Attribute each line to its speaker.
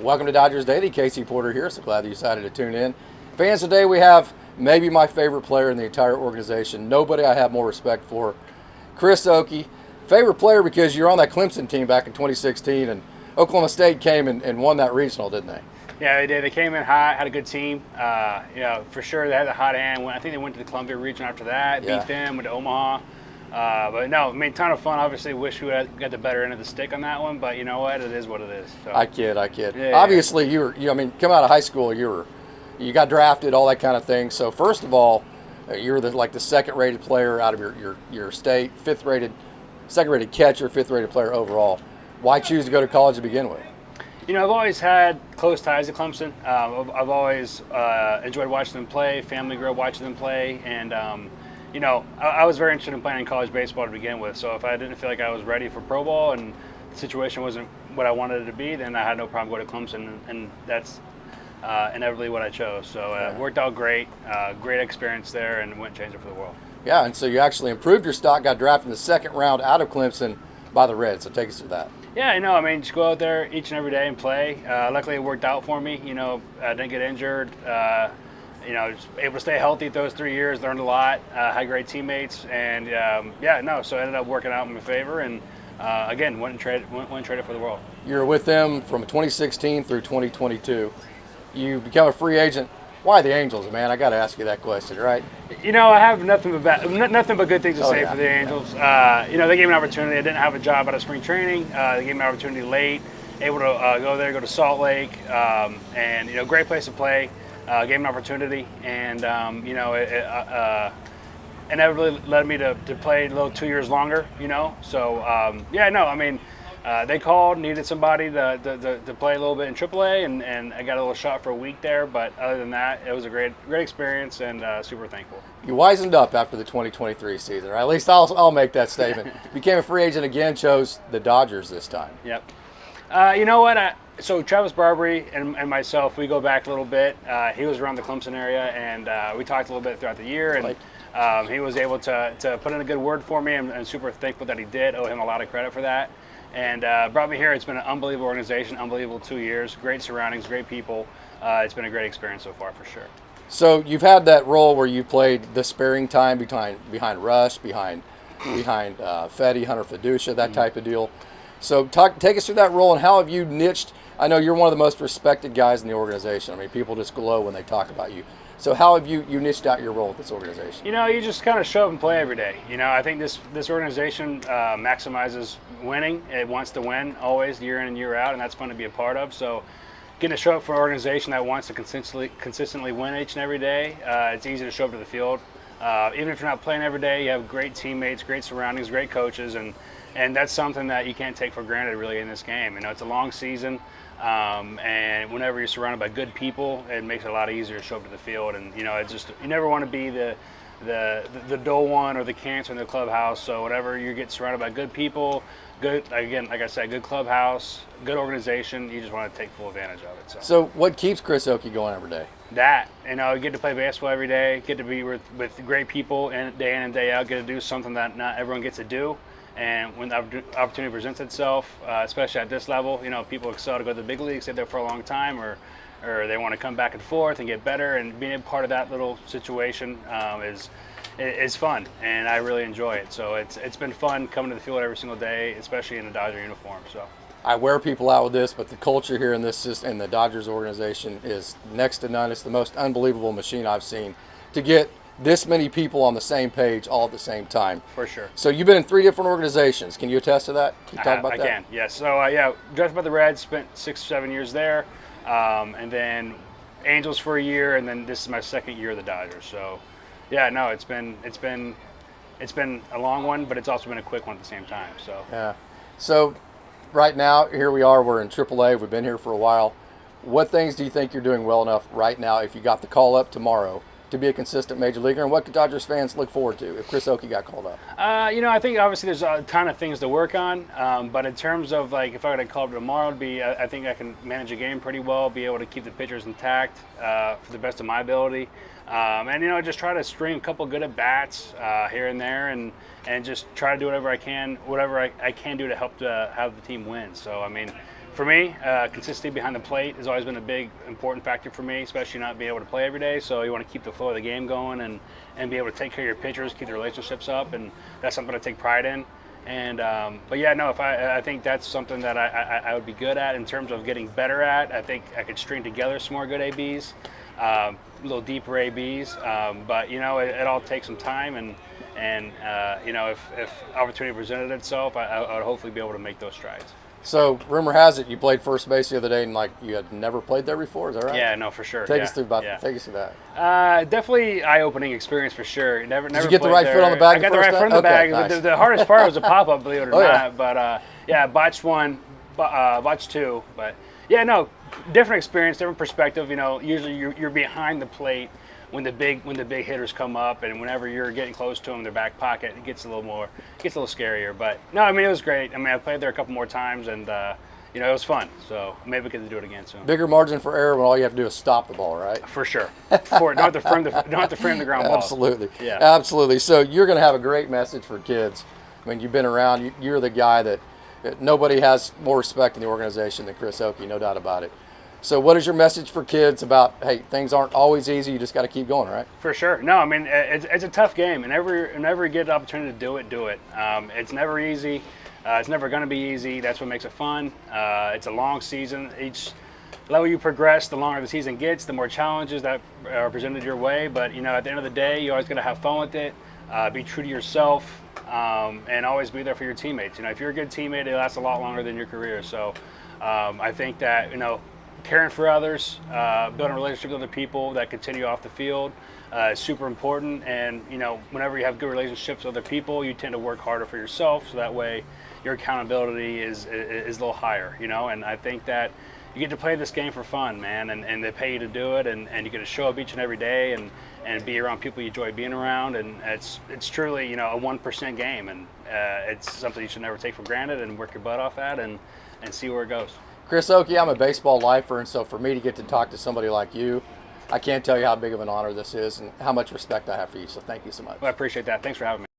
Speaker 1: Welcome to Dodgers Daily. Casey Porter here. So glad that you decided to tune in. Fans, today we have maybe my favorite player in the entire organization. Nobody I have more respect for. Chris Okey. Favorite player because you're on that Clemson team back in 2016, and Oklahoma State came and won that regional, didn't they?
Speaker 2: Yeah, they did. They came in hot, had a good team. For sure they had the hot hand. I think they went to the Columbia region after that, beat them, went to Omaha. But no, I mean, ton of fun. Obviously, wish we had got the better end of the stick on that one, but you know what? It is what it is. So.
Speaker 1: I kid.
Speaker 2: Yeah,
Speaker 1: Obviously, you come out of high school, you got drafted, all that kind of thing. So first of all, you were the second-rated player out of your state, second-rated catcher, fifth-rated player overall. Why choose to go to college to begin with?
Speaker 2: You know, I've always had close ties to Clemson. I've always enjoyed watching them play. Family grew up watching them play, and I was very interested in playing college baseball to begin with. So if I didn't feel like I was ready for pro ball and the situation wasn't what I wanted it to be, then I had no problem going to Clemson, and that's inevitably what I chose. So it worked out great. Great experience there, and went and changed it for the world. Yeah,
Speaker 1: and so you actually improved your stock, got drafted in the second round out of Clemson by the Reds. So take us through that.
Speaker 2: Yeah, I know. I mean, just go out there each and every day and play. Luckily, it worked out for me. I didn't get injured. Just able to stay healthy those 3 years, learned a lot, had great teammates, and so it ended up working out in my favor, and again, went and traded for the world.
Speaker 1: You're with them from 2016 through 2022. You become a free agent. Why the Angels, man? I got to ask you that question, right?
Speaker 2: I have nothing but good things to say for the Angels. They gave me an opportunity. I didn't have a job out of spring training. They gave me an opportunity late, able to go to Salt Lake, and great place to play. Gave me an opportunity, and it inevitably led me to play a little 2 years longer. They called, needed somebody to play a little bit in AAA, and I got a little shot for a week there. But other than that, it was a great experience, and super thankful.
Speaker 1: You wisened up after the 2023 season, or at least I'll make that statement. Became a free agent again, chose the Dodgers this time.
Speaker 2: Yep. You know what? So Travis Barbary and myself, we go back a little bit. He was around the Clemson area, and we talked a little bit throughout the year, and he was able to put in a good word for me, and super thankful that he did. Owe him a lot of credit for that. And brought me here. It's been an unbelievable organization, unbelievable 2 years, great surroundings, great people. It's been a great experience so far, for sure.
Speaker 1: So you've had that role where you played the sparing time behind Rush, behind Fetty, Hunter Fiducia, that type of deal. So take us through that role, and how have you niched? I know you're one of the most respected guys in the organization. I mean, people just glow when they talk about you. So how have you niched out your role with this organization?
Speaker 2: You just kind of show up and play every day. I think this organization maximizes winning. It wants to win always, year in and year out, and that's fun to be a part of. So getting to show up for an organization that wants to consistently win each and every day, it's easy to show up to the field. Even if you're not playing every day, you have great teammates, great surroundings, great coaches, and that's something that you can't take for granted really in this game. It's a long season. And whenever you're surrounded by good people, it makes it a lot easier to show up to the field. And it's just, you never want to be the dull one or the cancer in the clubhouse. So whenever you get surrounded by good people, like I said, good clubhouse, good organization, you just want to take full advantage of it.
Speaker 1: So what keeps Chris Okey going every day?
Speaker 2: That, get to play baseball every day, get to be with great people day in and day out, get to do something that not everyone gets to do. And when the opportunity presents itself, especially at this level, people excel to go to the big leagues, stay there for a long time, or they want to come back and forth and get better. And being a part of that little situation is fun, and I really enjoy it. So it's been fun coming to the field every single day, especially in a Dodger uniform. So
Speaker 1: I wear people out with this, but the culture here in the Dodgers organization is next to none. It's the most unbelievable machine I've seen to get this many people on the same page all at the same time.
Speaker 2: For sure.
Speaker 1: So you've been in 3 different organizations. Can you attest to that? Can you talk about that?
Speaker 2: I can, yes. So, drafted by the Reds, spent 6 or 7 years there, and then Angels for a year, and then this is my second year of the Dodgers. So, it's been a long one, but it's also been a quick one at the same time. So.
Speaker 1: Yeah. So right now, here we are. We're in AAA. We've been here for a while. What things do you think you're doing well enough right now if you got the call up tomorrow to be a consistent major leaguer, and what could Dodgers fans look forward to if Chris Okey got called up?
Speaker 2: I think obviously there's a ton of things to work on, but in terms of if I were to call up tomorrow, it'd be I think I can manage a game pretty well, be able to keep the pitchers intact for the best of my ability, and just try to string a couple good at bats here and there, and just try to do whatever I can do to help have the team win. So for me, consistency behind the plate has always been a big, important factor for me, especially not being able to play every day. So you want to keep the flow of the game going and be able to take care of your pitchers, keep the relationships up, and that's something I take pride in. And but yeah, no, if I think that's something that I would be good at in terms of getting better at. I think I could string together some more good ABs, a little deeper ABs. But you know, it all takes some time, and you know, if opportunity presented itself, I would hopefully be able to make those strides.
Speaker 1: So rumor has it you played first base the other day, and like you had never played there before. Is that right?
Speaker 2: Yeah, no, for sure.
Speaker 1: Take us through that.
Speaker 2: Definitely eye-opening experience for sure. Never
Speaker 1: Did you get the right
Speaker 2: there.
Speaker 1: foot on the bag?
Speaker 2: I got the right foot on the bag.
Speaker 1: Nice.
Speaker 2: The hardest part was the pop-up, believe it or not.
Speaker 1: Yeah.
Speaker 2: But yeah, botched one, botched two. But yeah, no, different experience, different perspective. You know, usually you're behind the plate when the big hitters come up, and whenever you're getting close to them in their back pocket, it gets a little scarier. But no, I mean, it was great. I mean, I played there a couple more times, and you know, it was fun. So maybe we get to do it again soon.
Speaker 1: Bigger margin for error when all you have to do is stop the ball, right?
Speaker 2: For sure. Don't have to frame the ground ball.
Speaker 1: Absolutely.
Speaker 2: Yeah.
Speaker 1: Absolutely. So you're going to have a great message for kids. I mean, you've been around. You're the guy that nobody has more respect in the organization than Chris Okey, no doubt about it. So what is your message for kids about, hey, things aren't always easy, you just got to keep going, right?
Speaker 2: For sure. No, I mean, it's a tough game, and whenever you get the opportunity to do it. It's never easy. It's never going to be easy. That's what makes it fun. It's a long season. Each level you progress, the longer the season gets, the more challenges that are presented your way. But, you know, at the end of the day, you always got to have fun with it. Be true to yourself, and always be there for your teammates. You know, if you're a good teammate, it lasts a lot longer than your career. So I think that, you know, caring for others, building a relationship with other people that continue off the field is super important. And, you know, whenever you have good relationships with other people, you tend to work harder for yourself. So that way your accountability is a little higher, you know. And I think that you get to play this game for fun, man, and they pay you to do it, and you get to show up each and every day and be around people you enjoy being around. And it's truly, you know, a 1% game, and it's something you should never take for granted, and work your butt off at and see where it goes.
Speaker 1: Chris Okey, I'm a baseball lifer, and so for me to get to talk to somebody like you, I can't tell you how big of an honor this is and how much respect I have for you. So thank you so much.
Speaker 2: Well, I appreciate that. Thanks for having me.